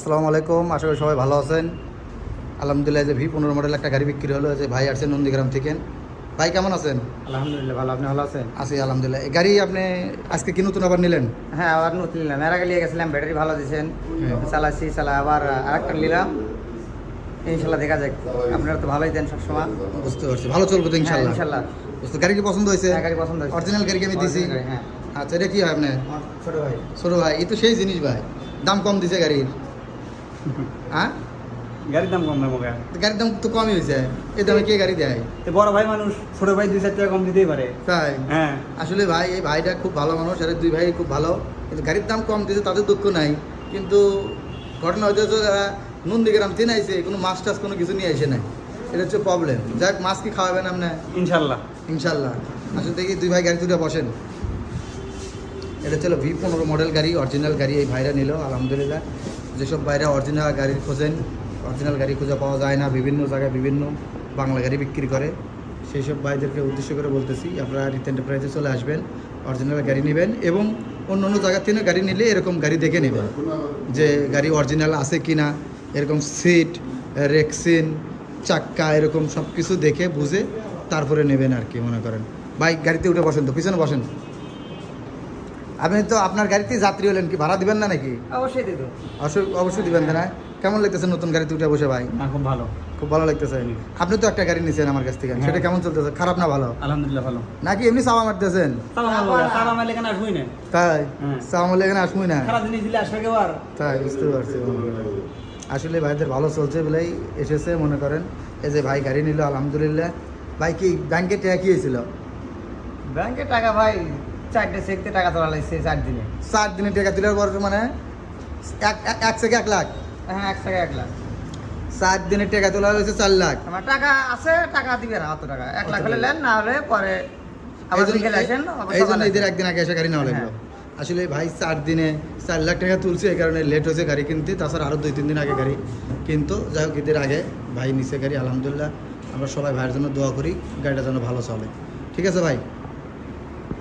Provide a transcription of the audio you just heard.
আসসালামু আলাইকুম, আশা করি সবাই ভালো আছেন। আলহামদুলিল্লাহ, যে V15 মডেল একটা গাড়ি বিক্রি হলো। যে ভাই আসছেন নন্দীগ্রাম থেকে। ভাই কেমন আছেন? আলহামদুলিল্লাহ ভালো। আপনি ভালো আছেন? আছি আলহামদুলিল্লাহ। এই গাড়ি আপনি আজকে কি নতুন আবার নিলেন? হ্যাঁ, আবার নতুন নিলাম। এর আগে নিয়ে গেছিলাম, ব্যাটারি ভালো দিয়েছেন, চালাচ্ছি আবার আরেকটা নিলাম। ইনশাল্লাহ দেখা যাক। আপনারা তো ভালোই দেন সবসময়। বুঝতে পারছি, ভালো চলবে তো ইনশাল্লাহ। ইনশাল্লাহ। বুঝতে, গাড়ি কি পছন্দ হয়েছে? গাড়ি পছন্দ হয়েছে। অরিজিনাল গাড়ি কি আমি দিছি? হ্যাঁ। আচ্ছা, এটা কি হয় আপনার? আমার ছোট ভাই। ছোট ভাই, এই তো সেই জিনিস ভাই। দাম কম দিছে গাড়ির। হ্যাঁ, গাড়ির দাম কম নেবো। গাড়ির দাম তো কমই হয়েছে। এই দামে কে গাড়ি দেয়? বড় ভাই মানুষ, ছোট ভাই 2-4 টাকা কম দিতেই পারে। তাই? হ্যাঁ। আসলে ভাই, এই ভাইটা খুব ভালো মানুষ, আর দুই ভাই খুব ভালো। কিন্তু গাড়ির দাম কম দিয়েছে, তাদের দুঃখ নাই। কিন্তু ঘটনা হচ্ছে যারা নন্দীগ্রাম তিন আইছে, কোনো মাছ টাছ কোনো কিছু নিয়ে আসে নাই। এটা হচ্ছে প্রবলেম। যাক, মাছ কি খাওয়াবেন আপনি? ইনশাল্লাহ। ইনশাল্লাহ। আসলে দেখি দুই ভাই গাড়ি দুটো বসেন। এটা ছিল V15 মডেল গাড়ি, অরিজিনাল গাড়ি। এই ভাইরা নিল আলহামদুলিল্লাহ। যেসব ভাইরা অরিজিনাল গাড়ি খোঁজেন, অরিজিনাল গাড়ি খুঁজে পাওয়া যায় না, বিভিন্ন জায়গায় বিভিন্ন বাংলা গাড়ি বিক্রি করে, সেই সব ভাইদেরকে উদ্দেশ্য করে বলতেছি, আপনারা রিত এন্টারপ্রাইজে চলে আসবেন, অরিজিনাল গাড়ি নেবেন এবং অন্য অন্য জায়গার থেকে গাড়ি নিলে এরকম গাড়ি দেখে নেবেন যে গাড়ি অরিজিনাল আছে কি না। এরকম সিট, রেক্সিন, চাক্কা, এরকম সব কিছু দেখে বুঝে তারপরে নেবেন আর কি। মনে করেন বাইক গাড়িতে উঠে বসেন, তো পিছনে বসেন। আপনি তো আপনার গাড়িতে যাত্রী হলেন, কি ভাড়া দিবেন না নাকি? অবশ্যই দিত। অবশ্যই দিবেন না। কেমন লাগতেছে নতুন গাড়িতে উঠে বসে ভাই? খুব ভালো। খুব ভালো লাগতেছে। আপনি তো একটা গাড়ি নিয়েছেন আমার কাছ থেকে, সেটা কেমন চলতেছে? খারাপ না ভালো? আলহামদুলিল্লাহ ভালো। নাকি এমনি চাওয়া মারতেছেন? তাই? চাওয়া মারলে এখানে আসবই না। তাই, বুঝতে পারছি। আসলে ভাইদের ভালো চলছে বলেই এসেছে, মনে করেন। এই যে ভাই গাড়ি নিল আলহামদুলিল্লাহ। ভাই কি ব্যাংকে টাকা কি হয়েছিল? ব্যাংকে টাকা ভাই 4টে চেকতে টাকা তোলা লাগছে 4 দিনে। 4 দিনে টাকা তোলার পর মানে এক থেকে 1 লাখ? হ্যাঁ, 1 থেকে 1 লাখ। 4 দিনে টাকা তোলা হয়েছে 4 লাখ। আমার টাকা আছে, টাকা দিবে না। অত টাকা 1 লাখ হলে নেন, না হলে পরে আবার বিকেলে আসেন। এই জন্য ঈদের একদিন আগে এসে গাড়ি নেওয়া লাগলো। আসলে ভাই 4 দিনে 4 লাখ টাকা তুলছে, এই কারণে লেট হয়েছে গাড়ি কিনতে। তাছাড়া আরও 2-3 দিন আগে গাড়ি কিন্তু, যাই হোক ঈদের আগে ভাই নিচে গাড়ি আলহামদুলিল্লাহ। আমরা সবাই ভাইয়ের জন্য দোয়া করি, গাড়িটা যেন ভালো চলে। ঠিক আছে ভাই।